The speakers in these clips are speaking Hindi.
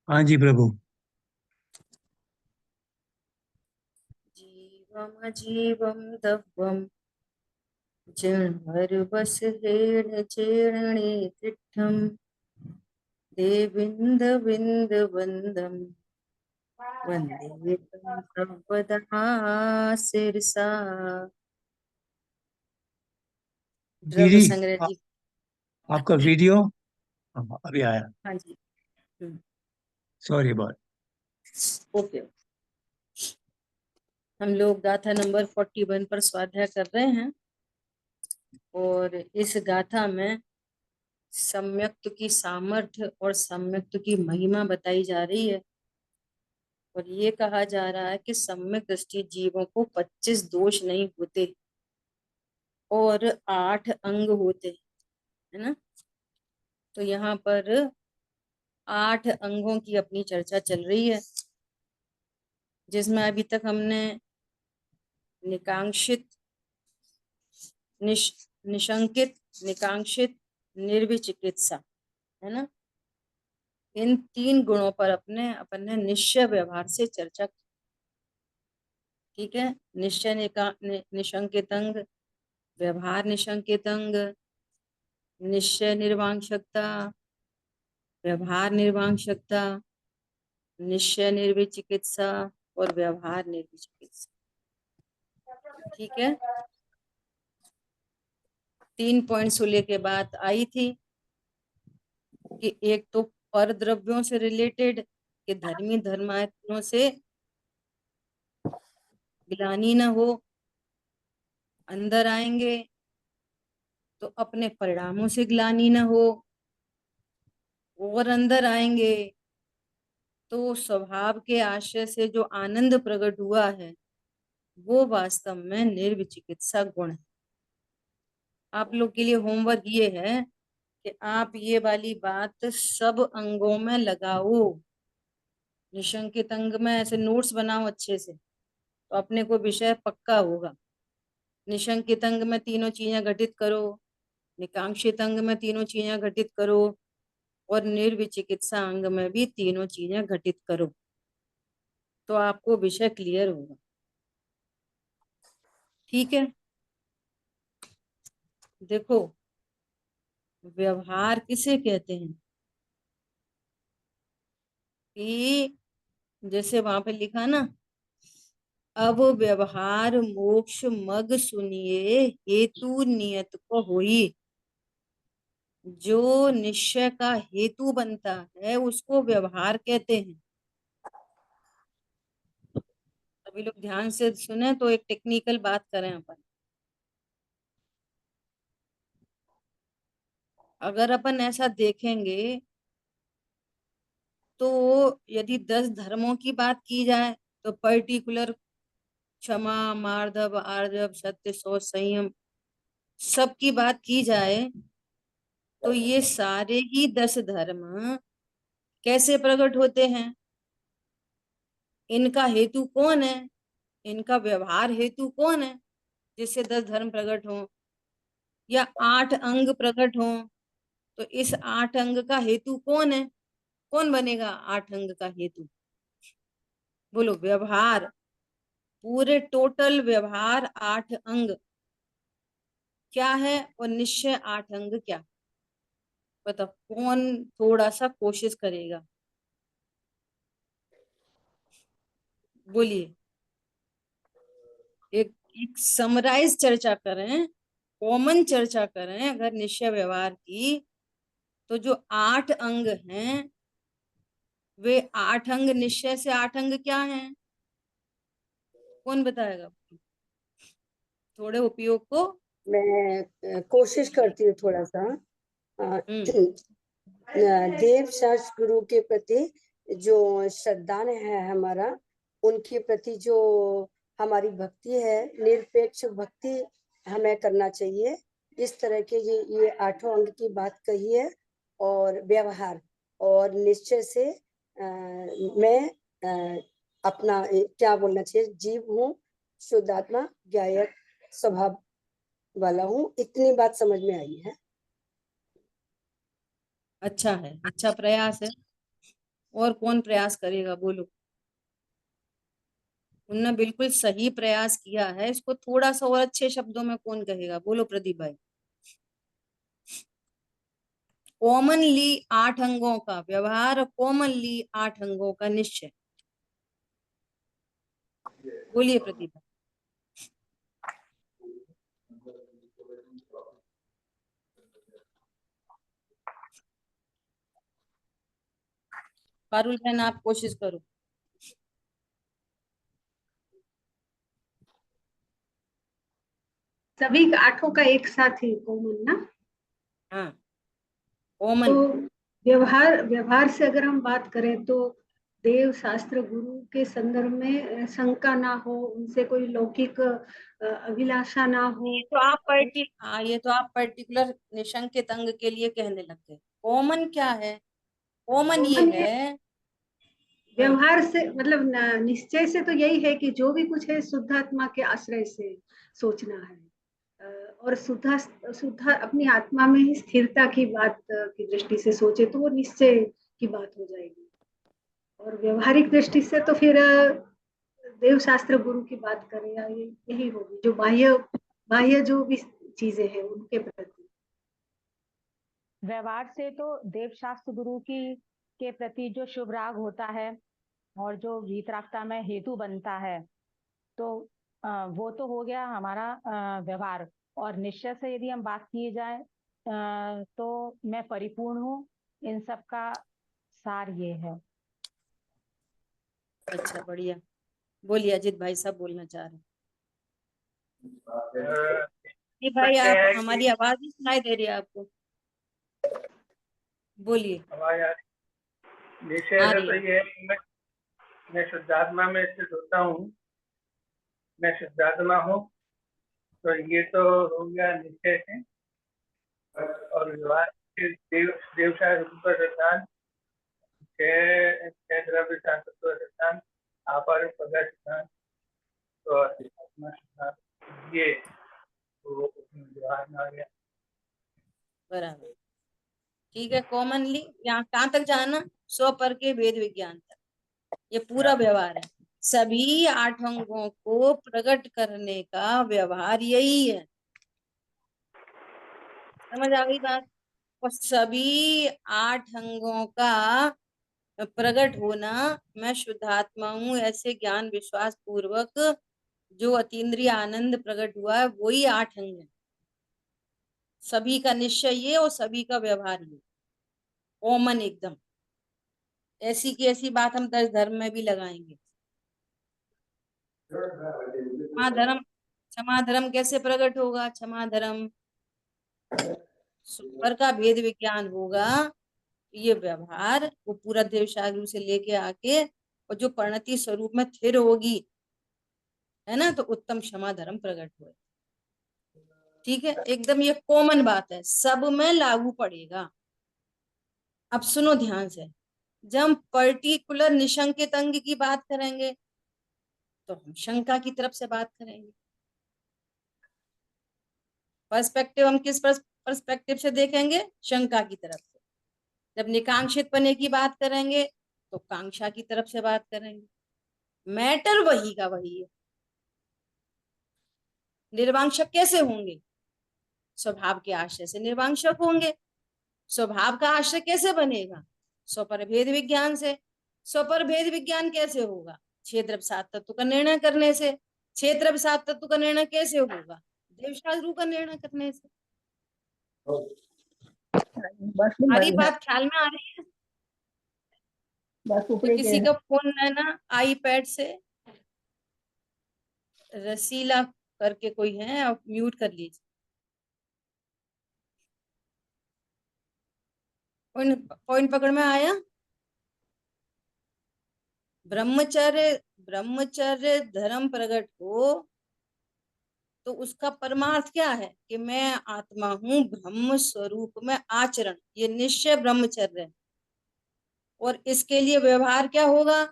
हाँ जी प्रभु। जीवम जीवम दव्वम जन्मरुबस हेण चेरणे तिट्ठम देविंद विंद वंदम वंदे तं सर्वदा सिरसा। द्रव्य दीदी, संग्रह आ, जी। आपका वीडियो। हाँ, अभी आया। हाँ जी। हम्म, सॉरी बहुत। ओके। हम लोग गाथा नंबर 41 पर स्वाध्याय कर रहे हैं और इस गाथा में सम्यक्त की सामर्थ्य और सम्यक्त की महिमा बताई जा रही है। और ये कहा जा रहा है कि सम्यक दृष्टि जीवों को 25 दोष नहीं होते और 8 अंग होते, है ना। तो यहाँ पर 8 अंगों की अपनी चर्चा चल रही है, जिसमें अभी तक हमने निकांक्षित, निशंकित, निकांक्षित, निर्विचिकित्सा, है ना, इन 3 गुणों पर अपन ने निश्चय व्यवहार से चर्चा की। ठीक है। निश्चय निशंकित अंग, व्यवहार निशंकित अंग, निश्चय निर्वांशकता, व्यवहार निर्वांशकता, निश्चय निर्विचिकित्सा और व्यवहार निर्विचिकित्सा। ठीक है। 3 पॉइंट्स लेके बात आई थी कि एक तो पर द्रव्यों से रिलेटेड, कि धर्मी धर्मात्मों से ग्लानि न हो, अंदर आएंगे तो अपने परिणामों से ग्लानि न हो, और अंदर आएंगे तो स्वभाव के आश्रय से जो आनंद प्रकट हुआ है वो वास्तव में निर्विचिकित्सा गुण है। आप लोग के लिए होमवर्क ये है कि आप ये वाली बात सब अंगों में लगाओ। निशंकित अंग में ऐसे नोट्स बनाओ अच्छे से, तो अपने को विषय पक्का होगा। निशंकित अंग में तीनों चीजें घटित करो, निकांक्षित अंग में तीनों चीजें घटित करो, और निर्विचिकित्सा अंग में भी तीनों चीजें घटित करो, तो आपको विषय क्लियर होगा। ठीक है। देखो, व्यवहार किसे कहते हैं कि जैसे वहां पे लिखा ना, अब व्यवहार मोक्ष मग सुनिए हेतु नियत को होई। जो निश्चय का हेतु बनता है उसको व्यवहार कहते हैं। सभी लोग ध्यान से सुने तो एक टेक्निकल बात करें अपन। अगर अपन ऐसा देखेंगे तो यदि 10 धर्मों की बात की जाए तो पर्टिकुलर क्षमा, मार्दव, आर्जव, सत्य, शौच, संयम, सबकी बात की जाए तो ये सारे ही 10 धर्म कैसे प्रकट होते हैं, इनका हेतु कौन है, इनका व्यवहार हेतु कौन है जिससे 10 धर्म प्रकट हो, या 8 अंग प्रकट हो, तो इस 8 अंग का हेतु कौन है, कौन बनेगा 8 अंग का हेतु। बोलो, व्यवहार, पूरे टोटल व्यवहार 8 अंग क्या है, और निश्चय 8 अंग क्या। बताओ कौन थोड़ा सा कोशिश करेगा, बोलिए। एक एक समराइज चर्चा करें, कॉमन चर्चा करें अगर निश्चय व्यवहार की, तो जो 8 अंग हैं वे 8 अंग निश्चय से 8 अंग क्या हैं, कौन बताएगा थोड़े उपयोग को। मैं कोशिश करती हूँ थोड़ा सा। हम्म। देव शास्त्र गुरु के प्रति जो श्रद्धा है हमारा, उनके प्रति जो हमारी भक्ति है, निरपेक्ष भक्ति हमें करना चाहिए। इस तरह के ये 8 अंग की बात कही है। और व्यवहार और निश्चय से मैं अपना क्या बोलना चाहिए, जीव हूँ, शुद्धात्मा ज्ञायक स्वभाव वाला हूँ। इतनी बात समझ में आई है। अच्छा है, अच्छा प्रयास है। और कौन प्रयास करेगा, बोलो। उनने बिल्कुल सही प्रयास किया है, इसको थोड़ा सा और अच्छे शब्दों में कौन कहेगा, बोलो प्रदीप भाई। कॉमनली 8 अंगों का व्यवहार, कॉमनली 8 अंगों का निश्चय। बोलिए प्रदीप भाई। पारुल बहन आप कोशिश करो। सभी आठों का एक साथ ही कॉमन ना। हाँ कॉमन। तो व्यवहार से अगर हम बात करें तो देव शास्त्र गुरु के संदर्भ में शंका ना हो, उनसे कोई लौकिक अभिलाषा ना हो। ये तो आप पर्टिकुलर निशंकित अंग के लिए कहने लग गए। कॉमन क्या है? कॉमन ये कॉमन ये है। हाँ, व्यवहार से मतलब निश्चय से तो यही है कि जो भी कुछ है शुद्धात्मा के आश्रय से सोचना है। और शुद्ध अपनी आत्मा में ही स्थिरता की बात की दृष्टि से सोचे तो वो निश्चय की बात हो जाएगी। और व्यवहारिक दृष्टि से तो फिर देव शास्त्र गुरु की बात करें या यही होगी जो बाह्य बाह्य जो भी चीजें हैं उनके प्रति। व्यवहार से तो देव शास्त्र गुरु की के प्रति जो शुभ राग होता है और जो वीतरागता में हेतु बनता है, तो वो तो हो गया हमारा व्यवहार। और निश्चय से यदि हम बात की जाए तो मैं परिपूर्ण हूँ, इन सब का सार ये है। अच्छा बढ़िया। बोलिए अजित भाई, सब बोलना चाह रहे हैं। जी भाई, आप हमारी आवाज नहीं सुनाई दे रही है आपको? बोलिए। आवाज आ रही? निश्चय आ से रही तो है। ये है कि मैं शुद्धात्मा में स्थित होता हूँ। मैं शुद्धात्मा हूँ, तो ये तो हो गया निश्चय से। और विवाह के देवशास्त्र रूप का सिद्धांत, छह छह द्रव्य शास्त्र का सिद्धांत, आपार पदार्थ सिद्धांत, तो आत्मा सिद्धांत, ये तो व्यवहार में आ गया। बराबर, ठीक है। कॉमनली यहाँ कहाँ तक जाना? स्व पर के भेद विज्ञान तक ये पूरा व्यवहार है। सभी 8 अंगों को प्रकट करने का व्यवहार यही है। समझ आ गई बात? और सभी 8 अंगों का प्रकट होना, मैं शुद्धात्मा हूँ ऐसे ज्ञान विश्वास पूर्वक जो अतीन्द्रिय आनंद प्रकट हुआ है, वही 8 अंग है। सभी का निश्चय ये और सभी का व्यवहार ये कॉमन एकदम। ऐसी की ऐसी बात हम 10 धर्म में भी लगाएंगे। क्षमा धर्म, क्षमा धर्म कैसे प्रकट होगा? क्षमा धर्म सुपर का भेद विज्ञान होगा। ये व्यवहार वो पूरा देवशास्त्र से लेके आके और जो परिणति स्वरूप में स्थिर होगी, है ना, तो उत्तम क्षमा धर्म प्रकट हुए। ठीक है, एकदम ये कॉमन बात है, सब में लागू पड़ेगा। अब सुनो ध्यान से। जब हम पर्टिकुलर निशंकित अंग की बात करेंगे तो हम शंका की तरफ से बात करेंगे। पर्सपेक्टिव हम किस पर्सपेक्टिव से देखेंगे? शंका की तरफ से। जब निकांक्षित पने की बात करेंगे तो कांक्षा की तरफ से बात करेंगे। मैटर वही का वही है। निर्वांशक कैसे होंगे? स्वभाव के आश्रय से निर्वांशक होंगे। स्वभाव का आश्रय कैसे बनेगा? स्वपर भेद विज्ञान से। स्वपर भेद विज्ञान कैसे होगा? क्षेत्र सात तत्व का निर्णय करने से। क्षेत्र सात तत्व का निर्णय कैसे होगा? देवशास्त्र का निर्णय करने से। हमारी बात ख्याल में आ रही है? तो किसी का फोन है ना आईपैड से रसीला करके कोई है, आप म्यूट कर लीजिए। पॉइंट पकड़ में आया? ब्रह्मचर्य, ब्रह्मचर्य धर्म प्रकट हो तो उसका परमार्थ क्या है? कि मैं आत्मा हूं ब्रह्म स्वरूप में आचरण, ये निश्चय ब्रह्मचर्य है। और इसके लिए व्यवहार क्या होगा?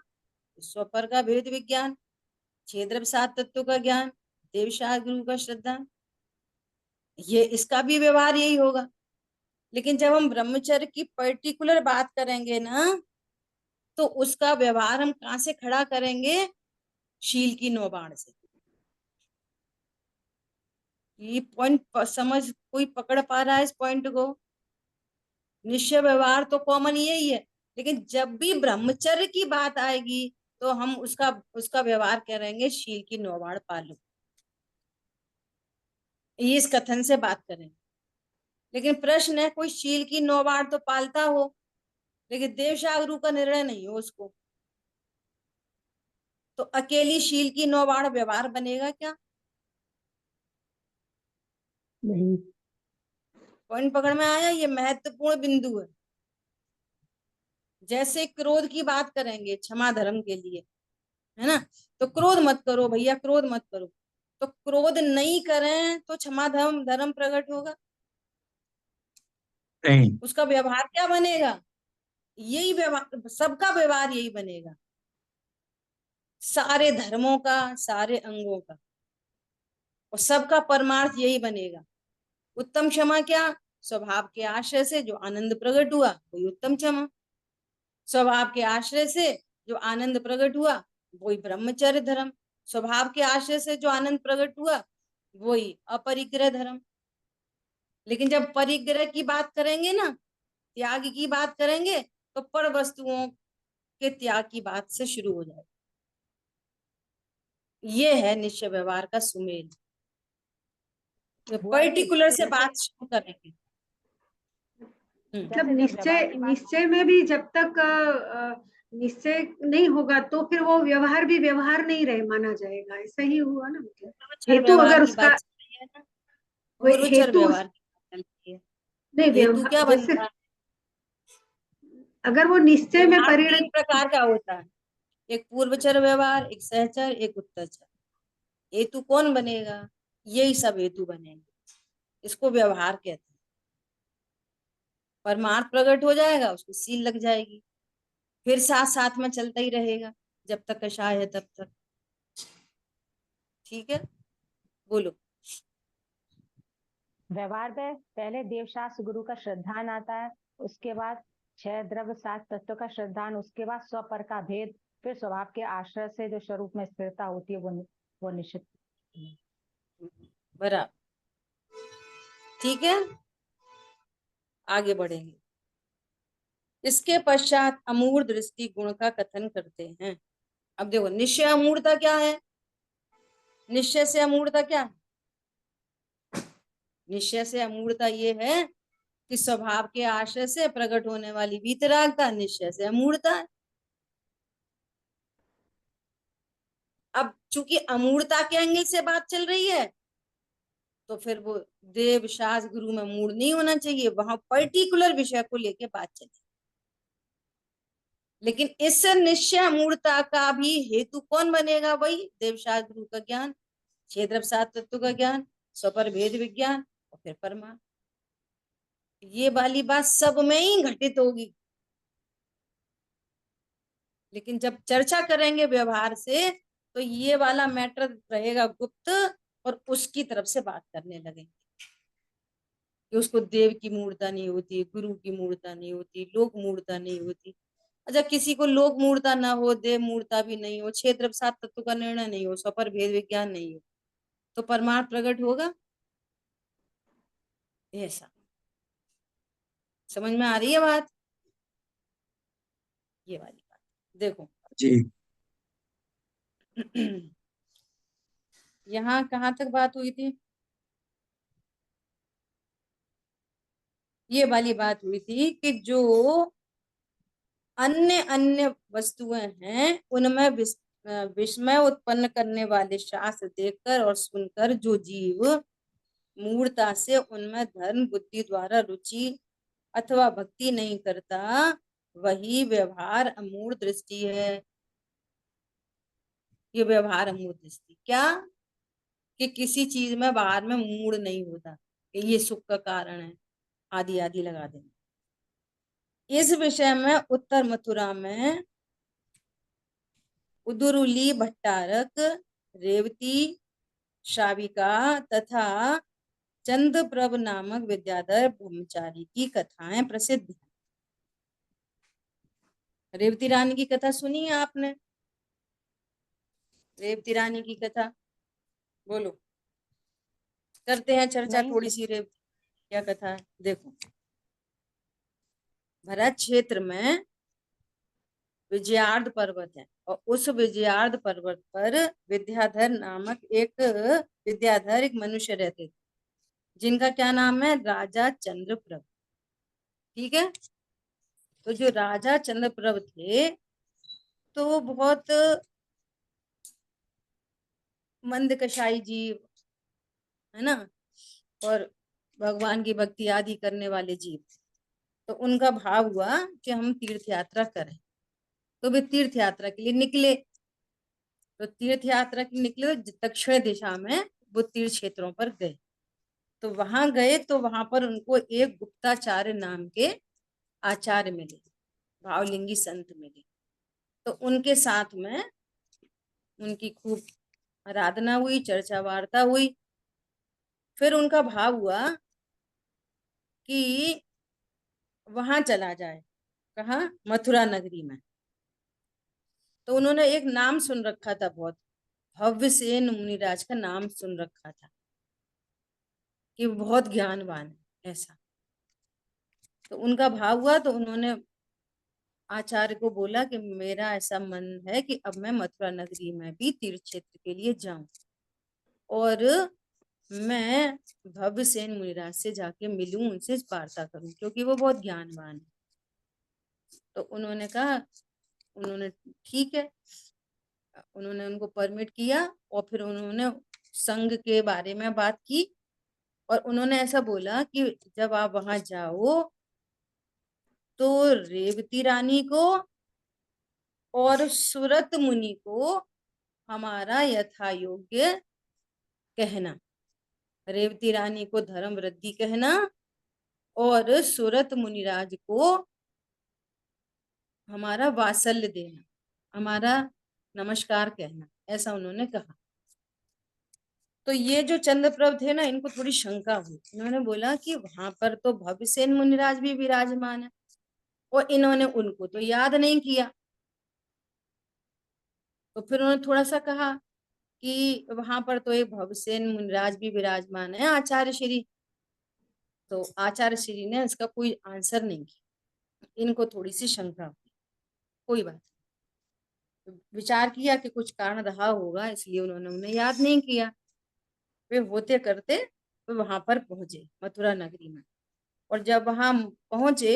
स्वपर का भेद विज्ञान, क्षेत्र सात तत्व का ज्ञान, देवशास्त्र गुरु का श्रद्धा, ये इसका भी व्यवहार यही होगा। लेकिन जब हम ब्रह्मचर्य की पर्टिकुलर बात करेंगे ना, तो उसका व्यवहार हम कहाँ से खड़ा करेंगे? शील की नौबाण से। ये पॉइंट समझ कोई पकड़ पा रहा है इस पॉइंट को? निश्चय व्यवहार तो कॉमन यही है, लेकिन जब भी ब्रह्मचर्य की बात आएगी तो हम उसका उसका व्यवहार करेंगे शील की नौबाण पालो। ये इस कथन से बात करेंगे। लेकिन प्रश्न है, कोई शील की नौबाण तो पालता हो, लेकिन देवशागुरु का निर्णय नहीं हो उसको, तो अकेली शील की नौबाण व्यवहार बनेगा क्या? नहीं। पॉइंट पकड़ में आया? ये महत्वपूर्ण बिंदु है। जैसे क्रोध की बात करेंगे क्षमा धर्म के लिए, है ना, तो क्रोध मत करो भैया, क्रोध मत करो, तो क्रोध नहीं करें तो क्षमा धर्म धर्म प्रकट होगा? नहीं। उसका व्यवहार क्या बनेगा? यही व्यवहार, सबका व्यवहार यही बनेगा, सारे धर्मों का, सारे अंगों का, और सबका परमार्थ यही बनेगा। उत्तम क्षमा क्या? स्वभाव के आश्रय से जो आनंद प्रकट हुआ वही उत्तम क्षमा। स्वभाव के आश्रय से जो आनंद प्रकट हुआ वही ब्रह्मचर्य धर्म। स्वभाव के आश्रय से जो आनंद प्रकट हुआ वही अपरिग्रह धर्म। लेकिन जब परिग्रह की बात करेंगे ना, त्याग की बात करेंगे, तो पर वस्तुओं के त्याग की बात से शुरू हो जाएगा। ये है निश्चय व्यवहार का सुमेल। बुआ जी, पर्टिकुलर से जैसे बात शुरू करेंगे। मतलब जैसे जब व्यवहार की बात निश्चय में भी जब तक निश्चय नहीं होगा तो फिर वो व्यवहार भी व्यवहार नहीं रहे माना जाएगा, ऐसा ही हुआ ना। मतलब गुरुचर हेतु व्यवहार अगर की उसका बात चल रही है ना, गुरुचर हेतु व्यवहार की बात चल रही है। नहीं हेतु क्या व्यवहार जैसे बनता है? अगर वो निश्चय में व्यवहार परिणत 3 प्रकार का होता है, एक पूर्वचर व्यवहार, एक सहचर, एक उत्तरचर। हेतु कौन बनेगा? यही सब हेतु बनेंगे, इसको व्यवहार कहते हैं। परमार्थ प्रकट हो जाएगा, उसको सील लग जाएगी, फिर साथ साथ में चलता ही रहेगा जब तक कषाय है तब तक। ठीक है, बोलो। व्यवहार में पहले देवशास्त्र गुरु का श्रद्धान आता है, उसके बाद 6 द्रव्य 7 तत्व का श्रद्धान, उसके बाद स्वपर का भेद, फिर स्वभाव के आश्रय से जो स्वरूप में स्थिरता होती है वो निश्चित। बराबर, ठीक है, आगे बढ़ेंगे। इसके पश्चात अमूढ़ दृष्टि गुण का कथन करते हैं। अब देखो, निश्चय अमूढ़ता क्या है? निश्चय से अमूढ़ता क्या है? निश्चय से अमूढ़ता ये है कि स्वभाव के आश्रय से प्रकट होने वाली वीतरागता निश्चय से अमूढ़ता है। अब चूंकि अमूढ़ता के एंगल से बात चल रही है, तो फिर वो देव शास्त्र गुरु में मूढ़ नहीं होना चाहिए, वहां पर्टिकुलर विषय को लेके बात चली। लेकिन इस निश्चय अमूढ़ता का भी हेतु कौन बनेगा? वही देव शास्त्र गुरु का ज्ञान, 6 द्रव्य 7 तत्व का ज्ञान, स्वपर भेद विज्ञान, और फिर परमार्थ। ये वाली बात सब में ही घटित होगी, लेकिन जब चर्चा करेंगे व्यवहार से तो ये वाला मैटर रहेगा गुप्त, और उसकी तरफ से बात करने लगेंगे कि उसको देव की मूर्ता नहीं होती, गुरु की मूर्ता नहीं होती, लोक मूर्ता नहीं होती। अच्छा, किसी को लोक मूर्ता ना हो, देव मूर्ता भी नहीं हो, 6 द्रव्य 7 तत्व का निर्णय नहीं हो, स्वपर भेद विज्ञान नहीं हो, तो परमार्थ प्रकट होगा? ऐसा समझ में आ रही है बात? ये वाली बात देखो। जी। यहाँ कहाँ तक बात हुई थी? ये वाली बात हुई थी कि जो अन्य अन्य वस्तुएं हैं उनमें विस्मय उत्पन्न करने वाले शास्त्र देखकर और सुनकर जो जीव मूढ़ता से उनमें धर्म बुद्धि द्वारा रुचि अथवा भक्ति नहीं करता, वही व्यवहार अमूढ़ दृष्टि है। ये व्यवहार अमूढ़ दृष्टि क्या? कि किसी चीज में बाहर में मूड नहीं होता कि ये सुख का कारण है, आदि आदि लगा देना। इस विषय में उत्तर मथुरा में उदुरुली भट्टारक, रेवती श्राविका तथा चंद्रप्रभ नामक विद्याधर ब्रह्मचारी की कथाएं प्रसिद्ध हैं। रेवती रानी की कथा सुनी है आपने? रेवती रानी की कथा बोलो, करते हैं चर्चा नहीं। थोड़ी सी। रेवती क्या कथा है देखो। भरत क्षेत्र में विजयार्ध पर्वत है, और उस विजयार्ध पर्वत पर विद्याधर एक मनुष्य रहते थे, जिनका क्या नाम है? राजा चंद्रप्रभ। ठीक है। तो जो राजा चंद्रप्रभ थे, तो वो बहुत मंद कषाई जीव है ना, और भगवान की भक्ति आदि करने वाले जीव। तो उनका भाव हुआ कि हम तीर्थ यात्रा करें, तो वे तीर्थ यात्रा के लिए निकले। तो तीर्थ यात्रा के लिए निकले तो दक्षिण दिशा में वो तीर्थ क्षेत्रों पर गए। तो वहां गए तो वहां पर उनको एक गुप्ताचार्य नाम के आचार्य मिले, भावलिंगी संत मिले। तो उनके साथ में उनकी खूब आराधना हुई, चर्चा वार्ता हुई। फिर उनका भाव हुआ कि वहां चला जाए। कहाँ? मथुरा नगरी में। तो उन्होंने एक नाम सुन रखा था, बहुत भव्यसेन मुनिराज का नाम सुन रखा था कि वो बहुत ज्ञानवान है ऐसा। तो उनका भाव हुआ, तो उन्होंने आचार्य को बोला कि मेरा ऐसा मन है कि अब मैं मथुरा नगरी में भी तीर्थ क्षेत्र के लिए जाऊं, और मैं भव्यसेन मुनिराज से जाके मिलूं, उनसे वार्ता करूं, क्योंकि वो बहुत ज्ञानवान है। तो उन्होंने कहा, उन्होंने ठीक है, उन्होंने उनको परमिट किया, और फिर उन्होंने संघ के बारे में बात की। और उन्होंने ऐसा बोला कि जब आप वहां जाओ तो रेवती रानी को और सुरत मुनि को हमारा यथा योग्य कहना। रेवती रानी को धर्म वृद्धि कहना, और सुरत मुनिराज को हमारा वात्सल्य देना, हमारा नमस्कार कहना, ऐसा उन्होंने कहा। तो ये जो चंद्रप्रभ थे ना, इनको थोड़ी शंका हुई। इन्होंने बोला कि वहां पर तो भव्यसेन मुनिराज भी विराजमान है, और इन्होंने उनको तो याद नहीं किया। तो फिर उन्होंने थोड़ा सा कहा कि वहां पर तो एक भवसेन मुनिराज भी विराजमान है, आचार्य श्री। तो आचार्य श्री ने इसका कोई आंसर नहीं किया। इनको थोड़ी सी शंका हुई। कोई बात नहीं। विचार किया कि कुछ कारण रहा होगा, इसलिए उन्होंने उन्हें याद नहीं किया। वे होते करते वे वहां पर पहुंचे मथुरा नगरी में। और जब वहां पहुंचे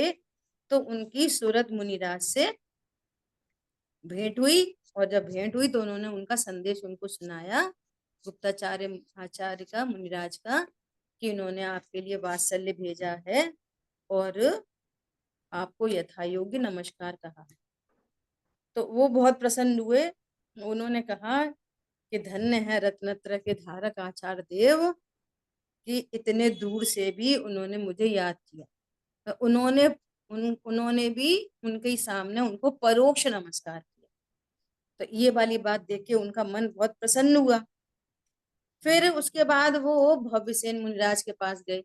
तो उनकी सूरत मुनिराज से भेंट हुई। और जब भेंट हुई तो उन्होंने उनका संदेश उनको सुनाया, गुप्ताचार्य आचार्य का, मुनिराज का, कि उन्होंने आपके लिए वात्सल्य भेजा है और आपको यथायोग्य नमस्कार कहा है। तो वो बहुत प्रसन्न हुए। उन्होंने कहा कि धन्य है रत्नत्र के धारक आचार्य देव, कि इतने दूर से भी उन्होंने मुझे याद किया। तो उन्होंने भी उनके सामने उनको परोक्ष नमस्कार किया। तो ये वाली बात देख के उनका मन बहुत प्रसन्न हुआ। फिर उसके बाद वो भव्यसेन मुनिराज के पास गए।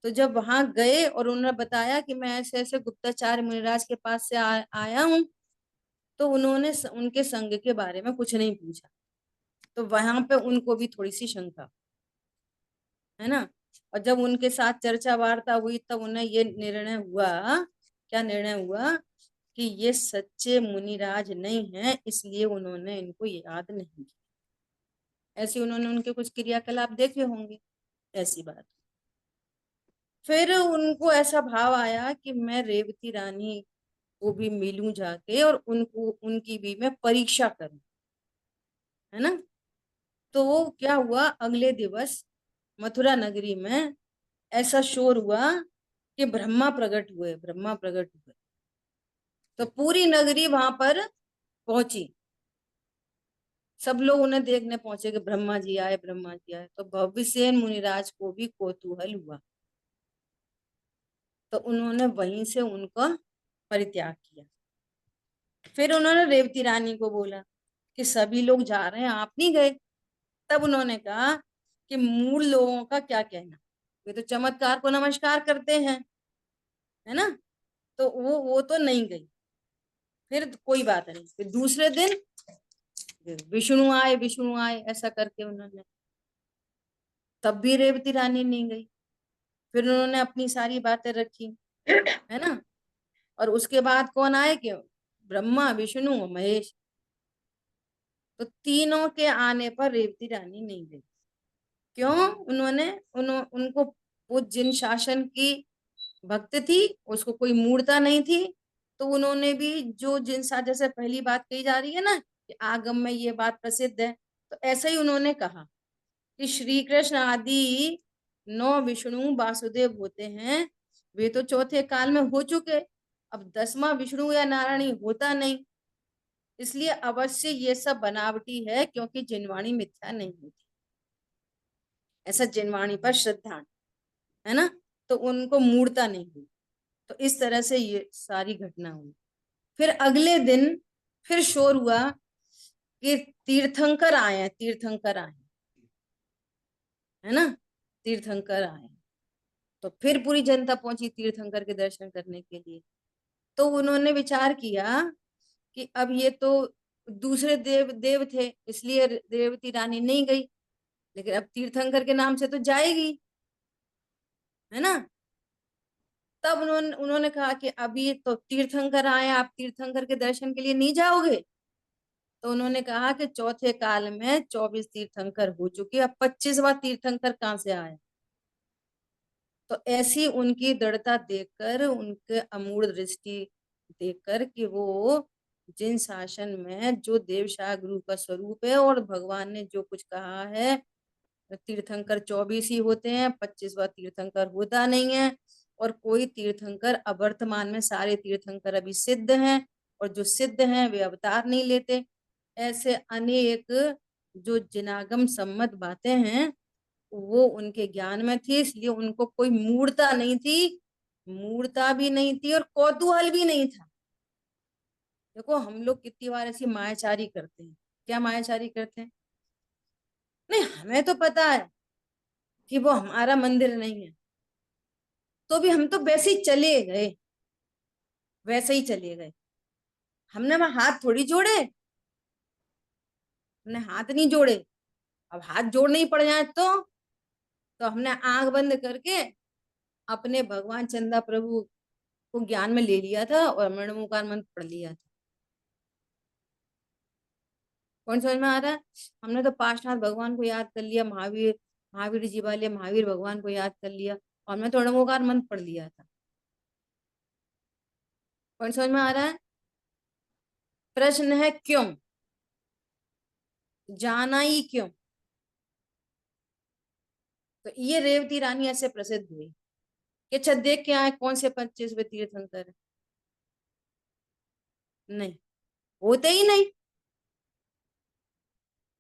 तो जब वहां गए और उन्होंने बताया कि मैं ऐसे ऐसे गुप्ताचार्य मुनिराज के पास से आया हूँ, तो उन्होंने उनके संग के बारे में कुछ नहीं पूछा। तो वहां पे उनको भी थोड़ी सी शंका, है ना। और जब उनके साथ चर्चा वार्ता हुई तब उन्हें ये निर्णय हुआ, क्या निर्णय हुआ, कि ये सच्चे मुनिराज नहीं है, इसलिए उन्होंने इनको याद नहीं किया। ऐसे उन्होंने उनके कुछ क्रियाकलाप देखे होंगे, ऐसी बात। फिर उनको ऐसा भाव आया कि मैं रेवती रानी को भी मिलूं जाके, और उनको उनकी भी मैं परीक्षा करूं, है ना। तो क्या हुआ, अगले दिवस मथुरा नगरी में ऐसा शोर हुआ कि ब्रह्मा प्रकट हुए, ब्रह्मा प्रकट हुए। तो पूरी नगरी वहां पर पहुंची, सब लोग उन्हें देखने पहुंचे कि ब्रह्मा जी आए, ब्रह्मा जी आए। तो भव्यसेन मुनिराज को भी कौतूहल हुआ, तो उन्होंने वहीं से उनका परित्याग किया। फिर उन्होंने रेवती रानी को बोला कि सभी लोग जा रहे हैं, आप नहीं गए। तब उन्होंने कहा कि मूल लोगों का क्या कहना, वे तो चमत्कार को नमस्कार करते हैं, है ना। तो वो तो नहीं गई। फिर कोई बात नहीं, फिर दूसरे दिन विष्णु आए ऐसा करके उन्होंने, तब भी रेवती रानी नहीं गई। फिर उन्होंने अपनी सारी बातें रखी, है ना। और उसके बाद कौन आए, कि ब्रह्मा विष्णु और महेश। तो तीनों के आने पर रेवती रानी नहीं गई। क्यों? उनको वो जिन शासन की भक्त थी, उसको कोई मूर्ता नहीं थी। तो उन्होंने भी जो जिन सा, जैसे पहली बात कही जा रही है ना कि आगम में ये बात प्रसिद्ध है, तो ऐसा ही उन्होंने कहा कि श्री कृष्ण आदि 9 विष्णु वासुदेव होते हैं, वे तो चौथे काल में हो चुके, अब 10वां विष्णु या नारायणी होता नहीं, इसलिए अवश्य ये सब बनावटी है, क्योंकि जिनवाणी मिथ्या नहीं होती। ऐसा जिनवाणी पर श्रद्धा है ना, तो उनको मूर्ता नहीं हुई। तो इस तरह से ये सारी घटना हुई। फिर अगले दिन फिर शोर हुआ कि तीर्थंकर आए हैं, तीर्थंकर आए, है ना, तीर्थंकर आए। तो फिर पूरी जनता पहुंची तीर्थंकर के दर्शन करने के लिए। तो उन्होंने विचार किया कि अब ये तो दूसरे देव थे, इसलिए रेवती रानी नहीं गई, लेकिन अब तीर्थंकर के नाम से तो जाएगी, है ना। तब उन्होंने कहा कि अभी तो तीर्थंकर आए, आप तीर्थंकर के दर्शन के लिए नहीं जाओगे। तो उन्होंने कहा कि चौथे काल में 24 तीर्थंकर हो चुके, अब 25वां तीर्थंकर कहाँ से आए। तो ऐसी उनकी दृढ़ता देखकर, उनके अमूढ़ दृष्टि देखकर कि वो जिन शासन में जो देवशाह गुरु का स्वरूप है, और भगवान ने जो कुछ कहा है, तीर्थंकर 24 ही होते हैं, 25वां तीर्थंकर होता नहीं है। और कोई तीर्थंकर अवर्तमान में, सारे तीर्थंकर अभी सिद्ध हैं, और जो सिद्ध हैं वे अवतार नहीं लेते। ऐसे अनेक जो जिनागम सम्मत बातें हैं, वो उनके ज्ञान में थी, इसलिए उनको कोई मूर्ता नहीं थी, मूर्ता भी नहीं थी और कौतूहल भी नहीं था। देखो हम लोग कितनी बार ऐसी मायाचारी करते हैं। क्या मायाचारी करते हैं? नहीं, हमें तो पता है कि वो हमारा मंदिर नहीं है, तो भी हम तो वैसे ही चले गए, वैसे ही चले गए। हमने वहां हाथ थोड़ी जोड़े, हमने हाथ नहीं जोड़े। अब हाथ जोड़ने ही पड़ जाए तो हमने आंख बंद करके अपने भगवान चंदा प्रभु को ज्ञान में ले लिया था और मणिमुखार मंत्र पढ़ लिया था। कौन समझ में आ रहा है? हमने तो पार्श्वनाथ भगवान को याद कर लिया, महावीर महावीर जी वाले महावीर भगवान को याद कर लिया, और हमने तो मणिमुखार मंत्र पढ़ लिया था। कौन समझ में आ रहा है? प्रश्न है क्यों, जाना ही क्यों। तो ये रेवती रानी ऐसे प्रसिद्ध हुई कि अच्छा देख के आए कौन से 25वें तीर्थंकर है। नहीं, होते ही नहीं,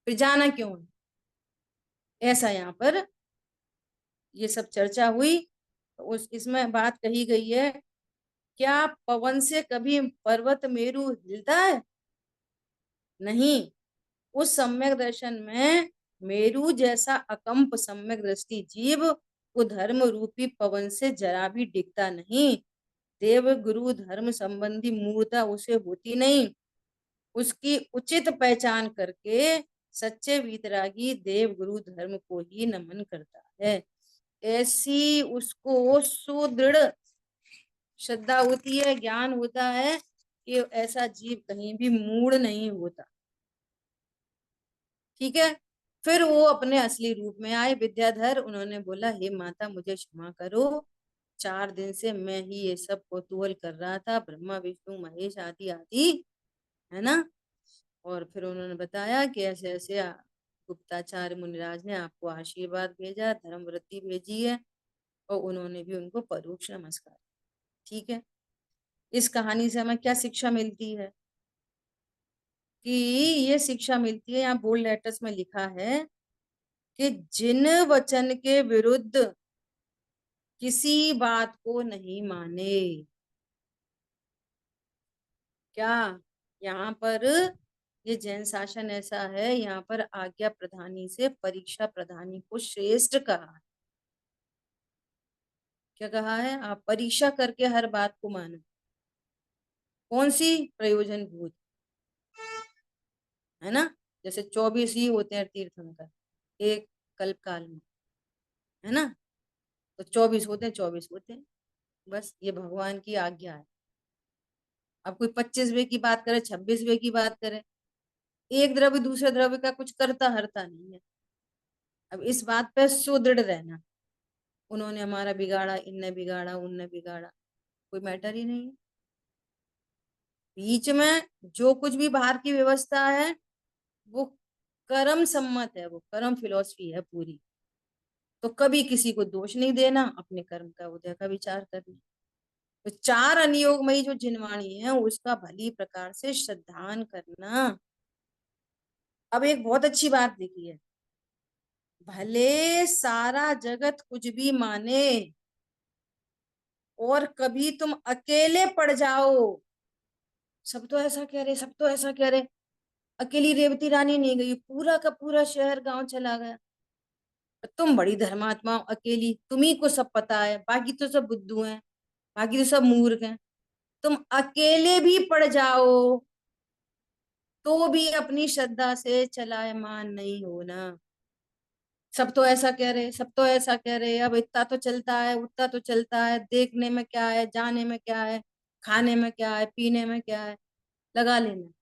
फिर जाना क्यों है? ऐसा यहाँ पर ये सब चर्चा हुई। तो इसमें बात कही गई है, क्या पवन से कभी पर्वत मेरु हिलता है? नहीं। उस सम्यक दर्शन में मेरु जैसा अकंप सम्यक दृष्टि जीव वो धर्म रूपी पवन से जरा भी डिगता नहीं। देव गुरु धर्म संबंधी मूर्ता उसे होती नहीं। उसकी उचित पहचान करके सच्चे वीतरागी देव गुरु धर्म को ही नमन करता है। ऐसी उसको सुदृढ़ श्रद्धा होती है, ज्ञान होता है कि ऐसा जीव कहीं भी मूढ़ नहीं होता। ठीक है। फिर वो अपने असली रूप में आए विद्याधर। उन्होंने बोला, हे माता मुझे क्षमा करो, 4 दिन से मैं ही ये सब कौतूहल कर रहा था, ब्रह्मा विष्णु महेश आदि आदि, है ना। और फिर उन्होंने बताया कि ऐसे ऐसे गुप्ताचार्य मुनिराज ने आपको आशीर्वाद भेजा, धर्म वृत्ति भेजी है, और उन्होंने भी उनको परोक्ष नमस्कार। ठीक है। इस कहानी से हमें क्या शिक्षा मिलती है? कि ये शिक्षा मिलती है, यहाँ बोल्ड लेटर्स में लिखा है कि जिन वचन के विरुद्ध किसी बात को नहीं माने। क्या यहाँ पर ये जैन शासन ऐसा है, यहाँ पर आज्ञा प्रधानी से परीक्षा प्रधानी को श्रेष्ठ कहा है। क्या कहा है? आप परीक्षा करके हर बात को मानो। कौन सी? प्रयोजन भूत, है ना। जैसे 24 ही होते हैं तीर्थंकर एक कल्प काल में, है ना। तो 24 होते हैं, 24 होते हैं, बस ये भगवान की आज्ञा है। अब कोई 25वें की बात करे, 26वें की बात करे, एक द्रव्य दूसरे द्रव्य का कुछ करता हरता नहीं है। अब इस बात पे सुदृढ़ रहना, उन्होंने हमारा बिगाड़ा, इनने बिगाड़ा, उनने बिगाड़ा, कोई मैटर ही नहीं है। बीच में जो कुछ भी बाहर की व्यवस्था है वो कर्म सम्मत है, वो कर्म फिलॉसफी है पूरी। तो कभी किसी को दोष नहीं देना, अपने कर्म का उदय का विचार करना। तो चार अनियोगमयी जो जिनवाणी है उसका भली प्रकार से श्रद्धान करना। अब एक बहुत अच्छी बात देखिए, भले सारा जगत कुछ भी माने और कभी तुम अकेले पड़ जाओ, सब तो ऐसा कह रहे, सब तो ऐसा कह रहे, अकेली रेवती रानी नहीं गई, पूरा का पूरा शहर गांव चला गया। तुम बड़ी धर्मात्मा हो, अकेली तुम्ही को सब पता है, बाकी तो सब बुद्धू हैं, बाकी तो सब मूर्ख हैं। तुम अकेले भी पड़ जाओ तो भी अपनी श्रद्धा से चलायमान नहीं होना। सब तो ऐसा कह रहे, सब तो ऐसा कह रहे, अब इतना तो चलता है, उतना तो चलता है, देखने में क्या है, जाने में क्या है, खाने में क्या है, पीने में क्या है, लगा लेना।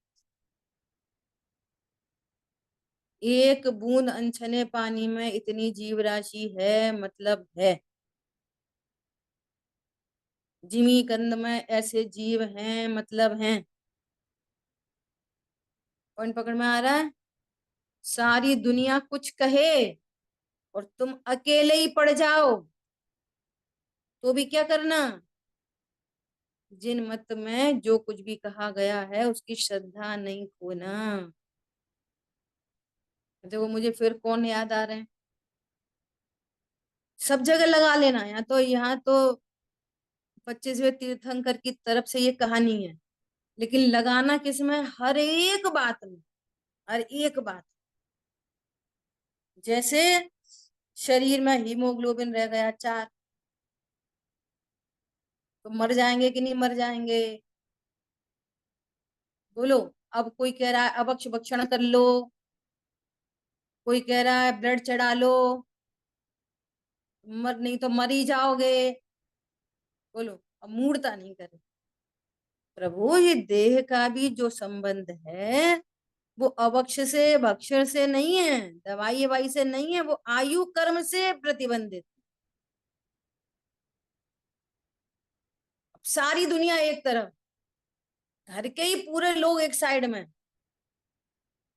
एक बूंद अनछने पानी में इतनी जीव राशि है, मतलब है। जिमी कंद में ऐसे जीव हैं, मतलब हैं। पॉइंट पकड़ में आ रहा है? सारी दुनिया कुछ कहे और तुम अकेले ही पड़ जाओ तो भी क्या करना? जिन मत में जो कुछ भी कहा गया है उसकी श्रद्धा नहीं खोना। देखो मुझे फिर कौन याद आ रहे हैं, सब जगह लगा लेना। यहाँ तो 25वें तीर्थंकर की तरफ से ये कहानी है, लेकिन लगाना किसमें? हर एक बात में, हर एक बात। जैसे शरीर में हीमोग्लोबिन रह गया 4, तो मर जाएंगे कि नहीं मर जाएंगे? बोलो। अब कोई कह रहा है अभक्ष भक्षण कर लो, कोई कह रहा है ब्लड चढ़ा लो, मर नहीं तो मर ही जाओगे। बोलो, अब मूर्ता नहीं करे। प्रभु ये देह का भी जो संबंध है वो अवक्ष से भक्षण से नहीं है, दवाई ववाई से नहीं है, वो आयु कर्म से प्रतिबंधित। अब सारी दुनिया एक तरफ, घर के ही पूरे लोग एक साइड में,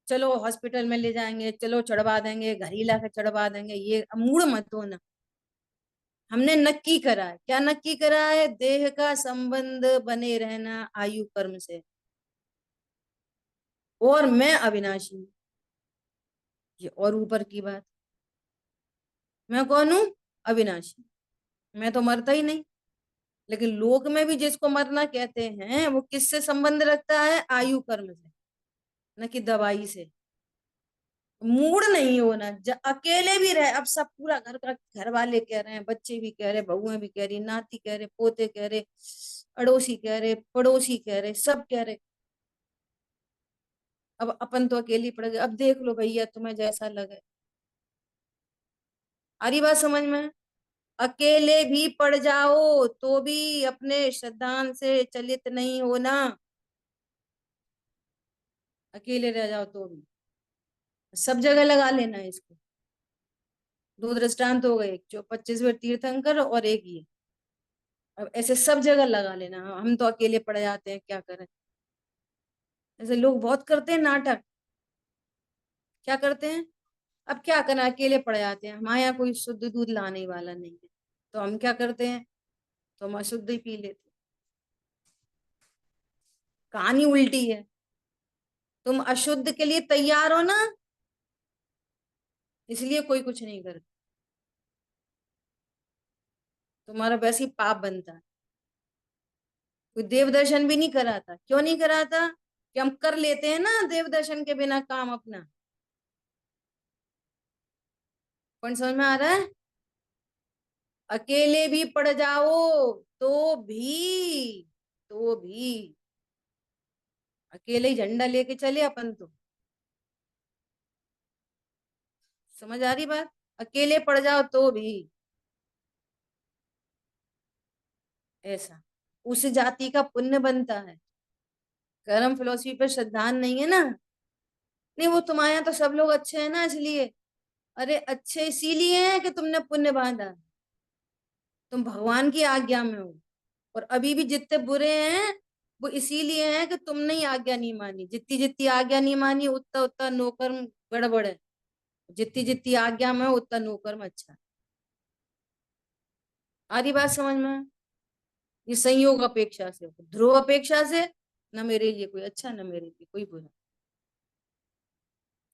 चलो हॉस्पिटल में ले जाएंगे, चलो चढ़वा देंगे, घर ही लाकर चढ़वा देंगे, ये मूड मत होना। हमने नक्की करा है, क्या नक्की करा है? देह का संबंध बने रहना आयु कर्म से, और मैं अविनाशी हूं। ये और ऊपर की बात, मैं कौन हूं? अविनाशी। मैं तो मरता ही नहीं, लेकिन लोक में भी जिसको मरना कहते हैं वो किससे संबंध रखता है? आयु कर्म से, न कि दवाई से। मूड नहीं होना, अकेले भी रहे। अब सब पूरा घर का, घर वाले कह रहे हैं, बच्चे भी कह रहे, बहुएं भी कह रही, नाती कह रहे, पोते कह रहे, अड़ोसी कह रहे, पड़ोसी कह रहे, सब कह रहे। अब अपन तो अकेली पड़ गए। अब देख लो भैया, तुम्हें जैसा लगे। आ रही बात समझ में? अकेले भी पड़ जाओ तो भी अपने श्रद्धान से चलित नहीं होना। अकेले रह जाओ तो भी, सब जगह लगा लेना है इसको। दो दृष्टांत हो गए, जो 25वें तीर्थंकर और एक ये। अब ऐसे सब जगह लगा लेना। हम तो अकेले पड़ जाते हैं, क्या करें? ऐसे लोग बहुत करते हैं नाटक। क्या करते हैं? अब क्या करना, अकेले पड़ जाते हैं। हमारे यहाँ कोई शुद्ध दूध लाने वाला नहीं है, तो हम क्या करते हैं? तो हम अशुद्ध ही पी लेते हैं। कहानी उल्टी है। तुम अशुद्ध के लिए तैयार हो ना, इसलिए कोई कुछ नहीं करता। तुम्हारा वैसे ही पाप बनता है। कोई देव दर्शन भी नहीं कराता। क्यों नहीं कराता? कि हम कर लेते हैं ना देव दर्शन के बिना काम अपना। कौन समझ में आ रहा है? अकेले भी पड़ जाओ तो भी, तो भी अकेले ही झंडा लेके चले अपन तो। समझ आ रही बात? अकेले पड़ जाओ तो भी ऐसा उस जाति का पुण्य बनता है। कर्म फिलोसफी पर श्रद्धान नहीं है ना। नहीं, वो तुम्हारे यहाँ तो सब लोग अच्छे हैं ना इसलिए। अरे अच्छे इसीलिए हैं कि तुमने पुण्य बांधा, तुम भगवान की आज्ञा में हो। और अभी भी जितने बुरे हैं वो इसीलिए हैं कि तुमने ही आज्ञा नहीं मानी। जितनी जितनी आज्ञा नहीं मानी उतना उतना नौकर्म गड़बड़ है। जितनी जितनी आज्ञा में हो उतना नौकर्म अच्छा है। आ रही बात समझ में? ये संयोग अपेक्षा से, ध्रुव अपेक्षा से न मेरे लिए कोई अच्छा न मेरे लिए कोई बुरा।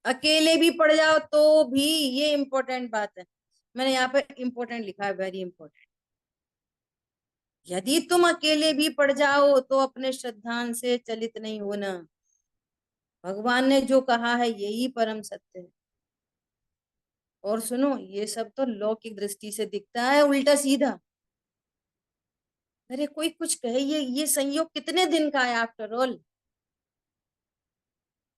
अकेले भी पड़ जाओ तो भी, ये इंपॉर्टेंट बात है। मैंने यहाँ पे इंपॉर्टेंट लिखा है, वेरी इंपॉर्टेंट। यदि तुम अकेले भी पड़ जाओ तो अपने श्रद्धान से चलित नहीं होना। भगवान ने जो कहा है यही परम सत्य है। और सुनो, ये सब तो लौकिक दृष्टि से दिखता है उल्टा सीधा। अरे कोई कुछ कहे, ये संयोग कितने दिन का है आफ्टर ऑल।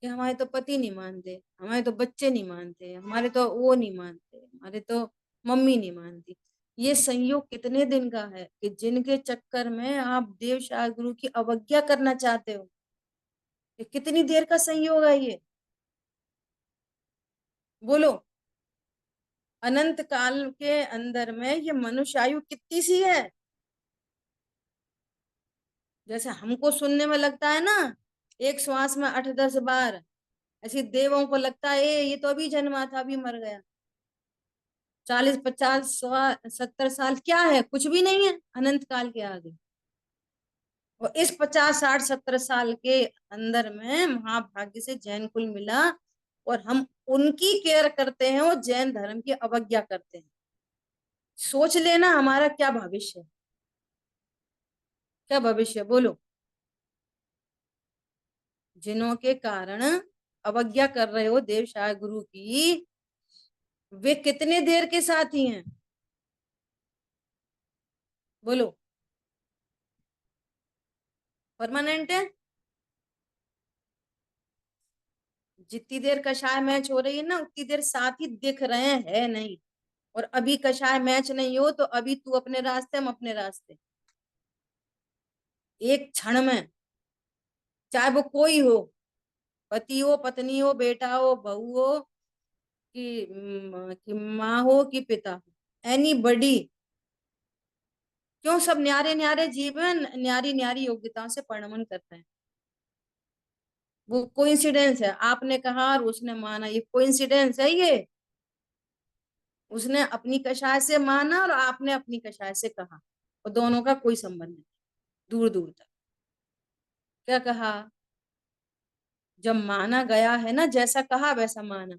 कि हमारे तो पति नहीं मानते, हमारे तो बच्चे नहीं मानते, हमारे तो वो नहीं मानते, हमारे तो मम्मी नहीं मानती। ये संयोग कितने दिन का है कि जिनके चक्कर में आप देव शास्त्र गुरु की अवज्ञा करना चाहते हो। ये कितनी देर का संयोग है ये? बोलो। अनंत काल के अंदर में ये मनुष्य आयु कितनी सी है। जैसे हमको सुनने में लगता है ना एक श्वास में 8-10 बार, ऐसे देवों को लगता है ये तो अभी जन्मा था अभी मर गया। 40-50-70 साल क्या है? कुछ भी नहीं है अनंत काल के आगे। और इस 50-60-70 साल के अंदर में महाभाग्य से जैन कुल मिला और हम उनकी केयर करते हैं, वो जैन धर्म की अवज्ञा करते हैं। सोच लेना हमारा क्या भविष्य है, क्या भविष्य है, बोलो। जिनों के कारण अवज्ञा कर रहे हो देव शाह गुरु की, वे कितने देर के साथी हैं, बोलो। परमानेंट है? जितनी देर कषाय मैच हो रही है ना उतनी देर साथी दिख रहे हैं नहीं। और अभी कषाय मैच नहीं हो तो अभी तू अपने रास्ते, हम अपने रास्ते। एक क्षण में, चाहे वो कोई हो, पति हो, पत्नी हो, बेटा हो, बहू हो, कि माँ हो कि पिता हो, एनी बडी। क्यों? सब न्यारे न्यारे जीवन, न्यारी न्यारी योग्यताओं से परिणमन करते हैं। वो कोइंसिडेंस है, आपने कहा और उसने माना, ये कोइंसिडेंस है ये। उसने अपनी कषाय से माना और आपने अपनी कषाय से कहा, और दोनों का कोई संबंध नहीं दूर दूर तक। क्या कहा? जब माना गया है ना, जैसा कहा वैसा माना,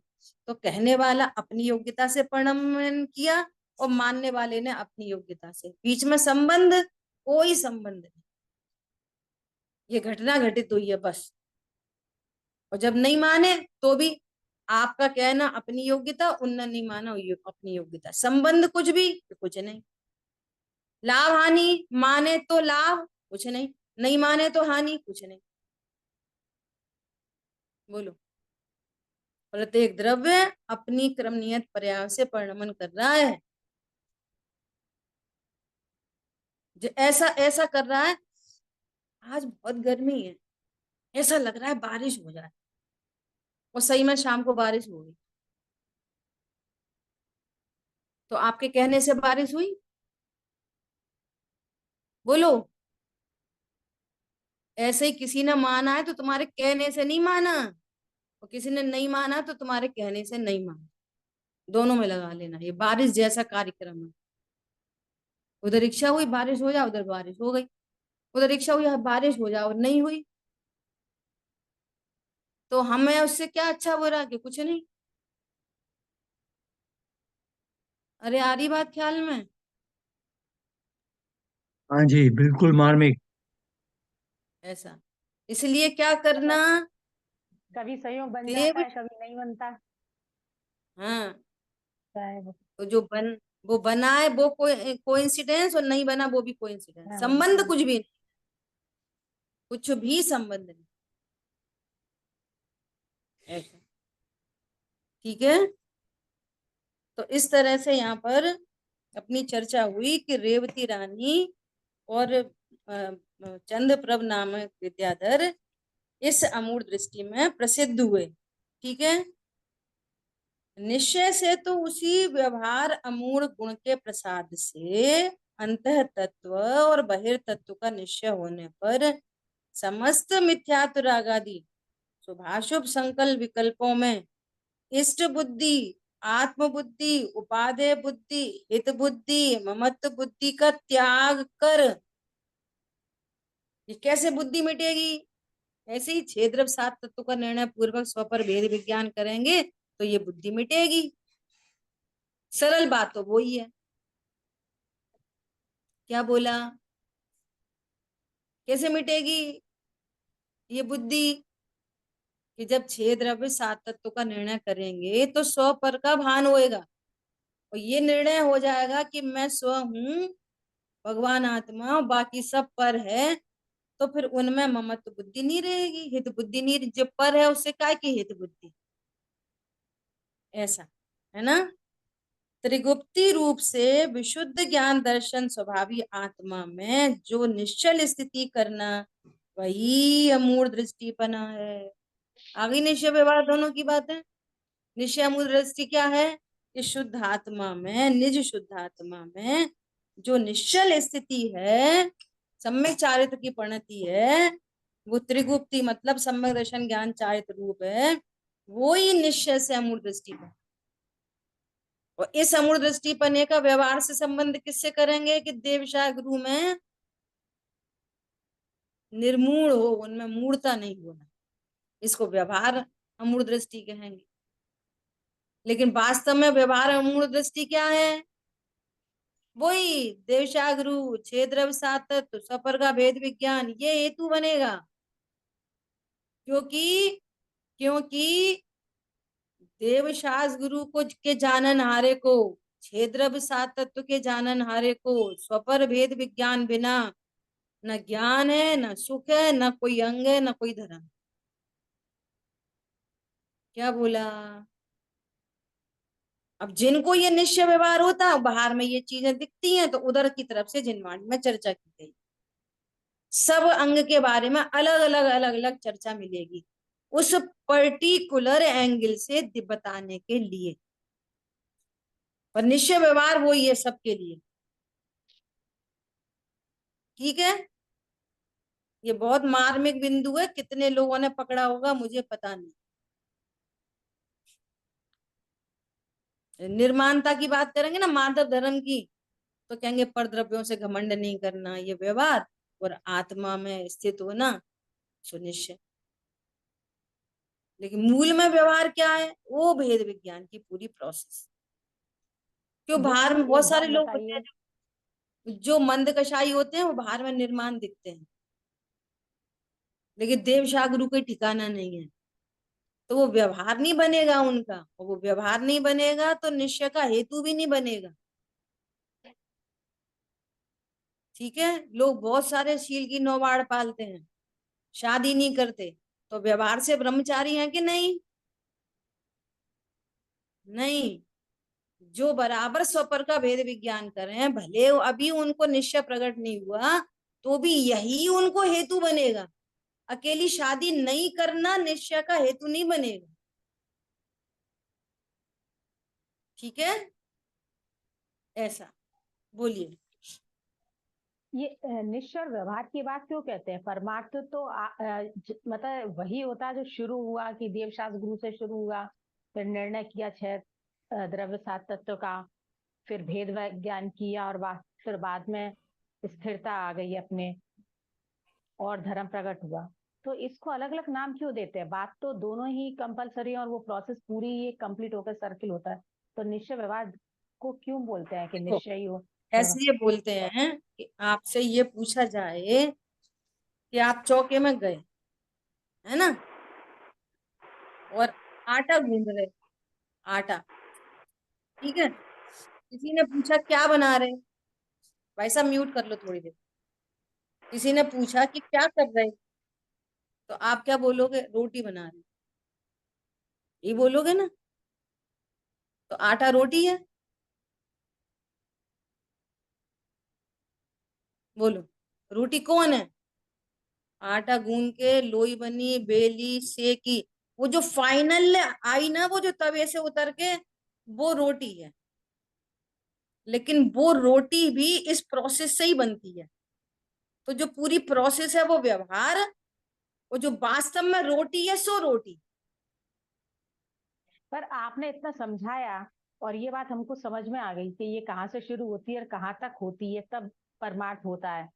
तो कहने वाला अपनी योग्यता से परिणमन किया और मानने वाले ने अपनी योग्यता से। बीच में संबंध, कोई संबंध नहीं। ये घटना घटित हुई है बस। और जब नहीं माने तो भी आपका कहना अपनी योग्यता, उनने नहीं माना अपनी योग्यता, संबंध कुछ भी कुछ नहीं। लाभ हानि, माने तो लाभ कुछ नहीं, नहीं माने तो हानि कुछ नहीं। बोलो। प्रत्येक द्रव्य अपनी क्रम नियत पर्याय से परिणमन कर रहा है। जो ऐसा ऐसा कर रहा है, आज बहुत गर्मी है, ऐसा लग रहा है बारिश हो जाए, और सही में शाम को बारिश हो गई। तो आपके कहने से बारिश हुई? बोलो। ऐसे ही किसी ने माना है तो तुम्हारे कहने से नहीं माना, और किसी ने नहीं माना तो तुम्हारे कहने से नहीं माना। दोनों में लगा लेना, ये बारिश जैसा कार्यक्रम है। उधर इच्छा हुई बारिश हो जाए, उधर बारिश हो गई। उधर इच्छा हुई बारिश हो जाए और नहीं हुई, तो हमें उससे क्या अच्छा बुरा कि कुछ नहीं। अरे आ रही बात ख्याल में? हाँ जी, बिल्कुल मार्मिक। ऐसा इसलिए क्या करना? कभी संयोग बन जाता देव, है, कभी नहीं बनता। हाँ, चाहे वो तो वो बना है वो कोइंसिडेंस, और नहीं बना वो भी कोइंसिडेंस। हाँ, संबंध कुछ भी नहीं, कुछ भी संबंध नहीं। ऐसा, ठीक है। तो इस तरह से यहाँ पर अपनी चर्चा हुई कि रेवती रानी और चंद्रप्रभ नामक विद्याधर इस अमूढ़ दृष्टि में प्रसिद्ध हुए, ठीक है। निश्चय से तो उसी व्यवहार अमूढ़ गुण के प्रसाद से अंतः तत्व और बहिर्तत्व का निश्चय होने पर समस्त मिथ्यात्व रागादि शुभाशुभ संकल्प विकल्पों में इष्ट बुद्धि, आत्म बुद्धि, उपादेय बुद्धि, हित बुद्धि, ममत्व बुद्धि का त्याग कर, ये कैसे बुद्धि मिटेगी? ऐसे ही छह द्रव्य सात तत्व का निर्णय पूर्वक स्वपर भेद विज्ञान करेंगे तो ये बुद्धि मिटेगी। सरल बात तो वो ही है। क्या बोला? कैसे मिटेगी ये बुद्धि? कि जब छह द्रव्य सात तत्व का निर्णय करेंगे तो स्व पर का भान होएगा और ये निर्णय हो जाएगा कि मैं स्व हूँ, भगवान आत्मा, बाकी सब पर है। तो फिर उनमें ममत्व बुद्धि नहीं रहेगी, हित बुद्धि नहीं, जो पर है उससे काय की हित बुद्धि, ऐसा है ना। त्रिगुप्ती रूप से विशुद्ध ज्ञान दर्शन स्वभावी आत्मा में जो निश्चल स्थिति करना, वही अमूढ़ दृष्टिपना है। आगे निश्चय व्यवहार दोनों की बात है। निश्चय अमूढ़ दृष्टि क्या है? कि शुद्ध आत्मा में, निज शुद्ध आत्मा में जो निश्चल स्थिति है, सम्यक चारित्र की परिणति है, वो त्रिगुप्ती मतलब सम्यक दर्शन ज्ञान चारित्र रूप है, वो ही निश्चय से अमूढ़ दृष्टि पर। और इस अमूढ़ दृष्टिपने का व्यवहार से संबंध किससे करेंगे? कि देवशाह गुरु में निर्मूढ़ हो, उनमें मूढ़ता नहीं होना, इसको व्यवहार अमूढ़ दृष्टि कहेंगे। लेकिन वास्तव में व्यवहार अमूढ़ दृष्टि क्या है? वही देवशाह गुरु, छह द्रव्य सात तत्व, सफर का भेद विज्ञान, ये हेतु बनेगा। क्योंकि क्योंकि देवशास गुरु को के जानन हारे को, छह द्रव्य सात तत्व के जानन हारे को स्वपर भेद विज्ञान बिना न ज्ञान है, न सुख है, न कोई अंग है, न कोई धर्म। क्या बोला? अब जिनको ये निश्चय व्यवहार होता है, बाहर में ये चीजें दिखती हैं, तो उधर की तरफ से जिनवाणी में चर्चा की गई, सब अंग के बारे में अलग अलग चर्चा मिलेगी उस पर्टिकुलर एंगल से बताने के लिए। पर निश्चय व्यवहार वो ही है सबके लिए, ठीक है। ये बहुत मार्मिक बिंदु है, कितने लोगों ने पकड़ा होगा मुझे पता नहीं। निर्माणता की बात करेंगे ना, माधव धर्म की, तो कहेंगे परद्रव्यों से घमंड नहीं करना, ये व्यवहार, और आत्मा में स्थित होना सुनिश्चय। लेकिन मूल में व्यवहार क्या है? वो भेद विज्ञान की पूरी प्रोसेस। क्यों बाहर में बहुत एक सारे बात लोग होते बताइए, हैं जो मंद कषाई होते हैं, वो बाहर में निर्माण दिखते हैं, लेकिन देवशाह गुरु कोई ठिकाना नहीं है, तो वो व्यवहार नहीं बनेगा उनका, और वो व्यवहार नहीं बनेगा तो निश्चय का हेतु भी नहीं बनेगा, ठीक है। लोग बहुत सारे शील की नौबाड़ पालते हैं, शादी नहीं करते, तो व्यवहार से ब्रह्मचारी हैं कि नहीं? नहीं। जो बराबर स्वपर का भेद विज्ञान कर रहे हैं, भले अभी उनको निश्चय प्रकट नहीं हुआ, तो भी यही उनको हेतु बनेगा। अकेली शादी नहीं करना निश्चय का हेतु नहीं बनेगा, ठीक है। ऐसा बोलिए। ये निश्चय और व्यवहार की बात क्यों कहते हैं? परमार्थ तो मतलब वही होता है जो शुरू हुआ, कि देवशास्त्र गुरु से शुरू हुआ, फिर निर्णय किया छह द्रव्य सात तत्व का, फिर भेद ज्ञान किया, और फिर बाद में स्थिरता आ गई अपने, और धर्म प्रकट हुआ। तो इसको अलग अलग नाम क्यों देते हैं? बात तो दोनों ही कंपलसरी, और वो प्रोसेस पूरी ये कंप्लीट होकर सर्किल होता है। तो निश्चय व्यवहार को क्यों बोलते हैं कि देखो, निश्चय ही हो व्यवहार? ऐसे ये बोलते हैं कि आपसे ये पूछा जाए कि आप चौके में गए, है ना, और आटा गूंद रहे, आटा, ठीक है। किसी ने पूछा क्या बना रहे? भाई साहब म्यूट कर लो थोड़ी देर। किसी ने पूछा कि क्या कर रहे, तो आप क्या बोलोगे? रोटी बना रहे। ये बोलोगे ना? तो आटा रोटी है, बोलो रोटी कौन है? आटा गूंद के लोई बनी, बेली, सेकी, वो जो फाइनल आई ना, वो जो तवे से उतर के, वो रोटी है। लेकिन वो रोटी भी इस प्रोसेस से ही बनती है। तो जो पूरी प्रोसेस है वो व्यवहार, वो जो वास्तव में रोटी है सो रोटी। पर आपने इतना समझाया और ये बात हमको समझ में आ गई कि ये कहाँ से शुरू होती है और कहाँ तक होती है, तब परमार्थ होता है।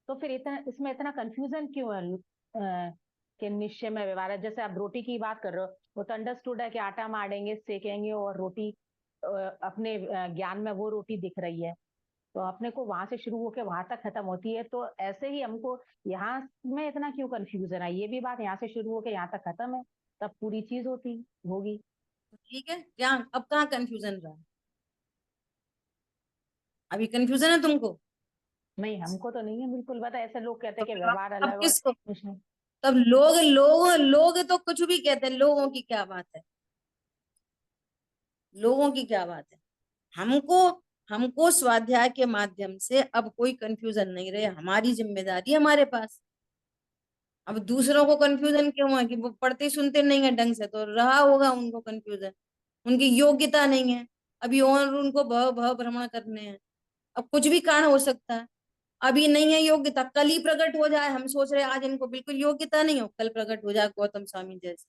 तो फिर इतना इसमें इतना कंफ्यूजन क्यों है कि निश्चय में व्यवहार है? जैसे आप रोटी की बात कर रहे हो, वो तो अंडरस्टूड है कि आटा मारेंगे, सेकेंगे और रोटी अपने ज्ञान में वो रोटी दिख रही है। तो अपने को वहां से शुरू होकर वहां तक खत्म होती है। तो ऐसे ही हमको यहाँ में इतना क्यों कंफ्यूजन है? ये भी बात यहाँ से शुरू होकर यहाँ तक खत्म है, तब पूरी चीज होती होगी। ठीक है, क्या अब कहाँ कंफ्यूजन रहा? अभी कंफ्यूजन है तुमको? नहीं, हमको तो नहीं है बिल्कुल। बता, ऐसे लोग कहते तो हैं कि फिर व्यवहार अब अलग और किसको? कुछ नहीं। तब लोग लोग लोग तो कुछ भी कहते हैं, लोगों की क्या बात है? लोगों की क्या बात है? हमको हमको स्वाध्याय के माध्यम से अब कोई कंफ्यूजन नहीं रहे, हमारी जिम्मेदारी है हमारे पास। अब दूसरों को कंफ्यूजन क्यों है कि वो पढ़ते सुनते नहीं है ढंग से, तो रहा होगा उनको कंफ्यूजन। उनकी योग्यता नहीं है अभी, और उनको भव भव भ्रमण करने हैं। अब कुछ भी कारण हो सकता है। अभी नहीं है योग्यता, कल ही प्रकट हो जाए। हम सोच रहे हैं आज इनको बिल्कुल योग्यता नहीं हो, कल प्रकट हो जाए गौतम स्वामी जैसे।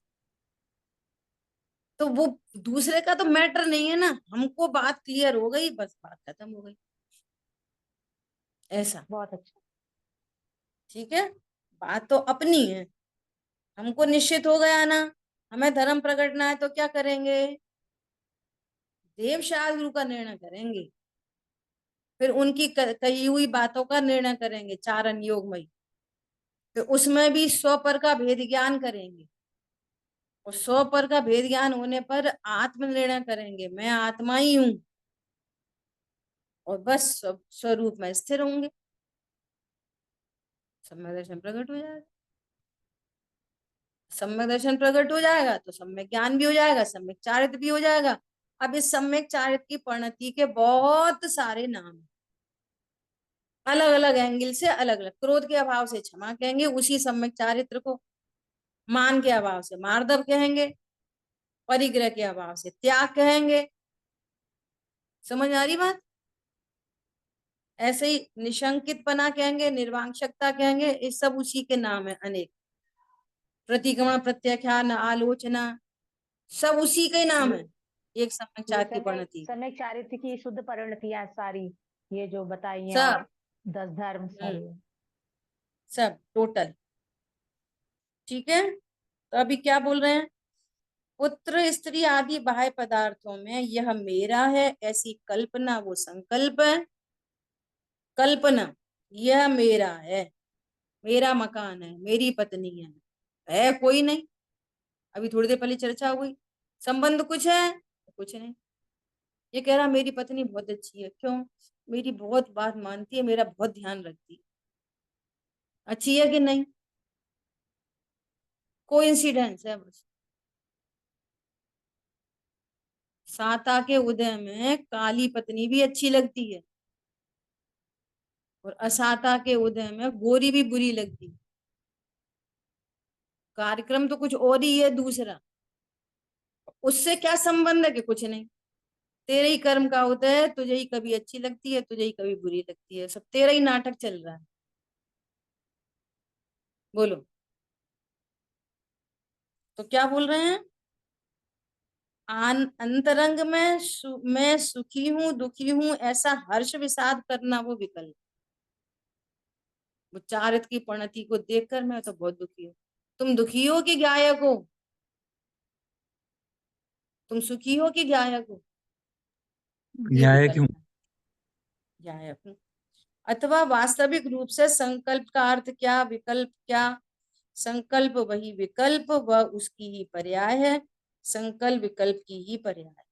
तो वो दूसरे का तो मैटर नहीं है ना, हमको बात क्लियर हो गई, बस बात खत्म हो गई। ऐसा। बहुत अच्छा। ठीक है, बात तो अपनी है। हमको निश्चित हो गया ना, हमें धर्म प्रकटना है तो क्या करेंगे? देव शास्त्र का निर्णय करेंगे, फिर उनकी कही हुई बातों का निर्णय करेंगे, चारण योगमयी। तो उसमें भी 100 पर का भेद ज्ञान करेंगे, और 100 पर का भेद ज्ञान होने पर आत्म निर्णय करेंगे, मैं आत्मा ही हूं, और बस स्वरूप में स्थिर होंगे, सम्यक दर्शन प्रकट हो जाएगा। सम्यक दर्शन प्रकट हो जाएगा तो सम्यक ज्ञान भी हो जाएगा, सम्यक चारित्र भी हो जाएगा। अब इस सम्यक चारित्र की परिणति के बहुत सारे नाम हैं, अलग अलग एंगल से, अलग अलग। क्रोध के अभाव से क्षमा कहेंगे उसी सम्यक चारित्र को, मान के अभाव से मार्दव कहेंगे, परिग्रह के अभाव से त्याग कहेंगे। समझ आ रही बात? ऐसे ही निशंकित पना कहेंगे, निर्वांशकता कहेंगे, ये सब उसी के नाम है अनेक। प्रतिक्रमण, प्रत्याख्यान, आलोचना, सब उसी के नाम है, एक सम्यक ये चारित्र की परिणति। समय चारित्र की शुद्ध परिणतियां सारी, ये जो बताई हैं, सब। और 10 धर्म हम्म, सारे। सब टोटल। ठीक है, तो अभी क्या बोल रहे हैं? पुत्र स्त्री आदि बाह्य पदार्थों में यह मेरा है ऐसी कल्पना वो संकल्प है। कल्पना, यह मेरा है, मेरा मकान है, मेरी पत्नी है कोई नहीं। अभी थोड़ी देर पहले चर्चा हुई, संबंध कुछ है? कुछ नहीं। ये कह रहा मेरी पत्नी बहुत अच्छी है, क्यों? मेरी बहुत बात मानती है, मेरा बहुत ध्यान रखती है। अच्छी है कि नहीं? कोइंसिडेंस है बस। साता के उदय में काली पत्नी भी अच्छी लगती है, और असाता के उदय में गोरी भी बुरी लगती है। कार्यक्रम तो कुछ और ही है दूसरा। उससे क्या संबंध है? कि कुछ नहीं, तेरे ही कर्म का होता है, तुझे ही कभी अच्छी लगती है, तुझे ही कभी बुरी लगती है, सब तेरा ही नाटक चल रहा है। बोलो, तो क्या बोल रहे हैं? अंतरंग में मैं सुखी हूं दुखी हूं ऐसा हर्ष विषाद करना वो विकल्प। वो चारित्र की परिणति को देखकर मैं तो बहुत दुखी हूँ। तुम दुखी हो कि गायक हो? तुम सुखी हो कि गायक हो? ये न्याय क्यों? विकल्प है। गायक हूं। अथवा वास्तविक रूप से संकल्प का अर्थ क्या, विकल्प क्या? संकल्प वही विकल्प व उसकी ही पर्याय है, संकल्प विकल्प की ही पर्याय है।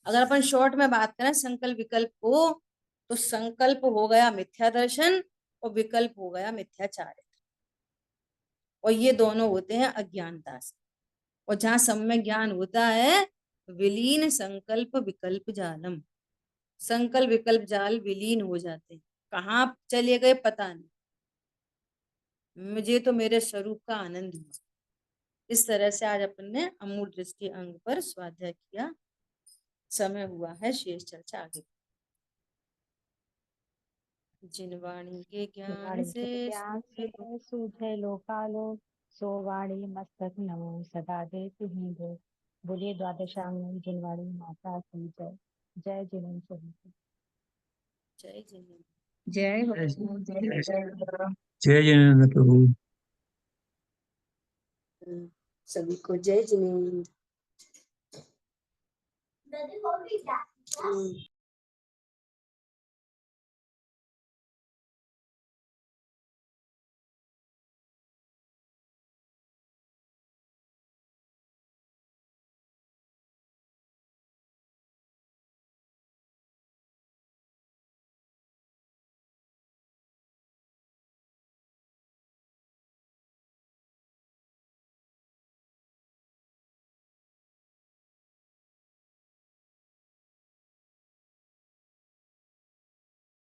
अगर अपन शॉर्ट में बात करें संकल्प विकल्प को, तो संकल्प हो गया मिथ्या दर्शन, और विकल्प हो गया मिथ्याचार, और ये दोनों होते हैं अज्ञानता से। और जहाँ सम्यक ज्ञान होता है, विलीन संकल्प विकल्प जालम, संकल्प विकल्प जाल विलीन हो जाते हैं। कहाँ चले गए पता नहीं, मुझे तो मेरे स्वरूप का आनंद हुआ। इस तरह से आज अपन ने अमूल दृष्टि अंग पर स्वाध्याय किया। समय हुआ है शेष चर्चा आगे। जिन वाणी के ज्ञान वाणी से के ज्ञान से सूझे लोकालो, सो वाणी मस्तक नमो सदा देती ही दो। बोलिए द्वादशांग जिनवाणी माता की जय। जय जिनेन्द्र सभी को। जय जिनेन्द्र। जय जय जिनेन्द्र प्रभु। सभी को जय जिनेन्द्र।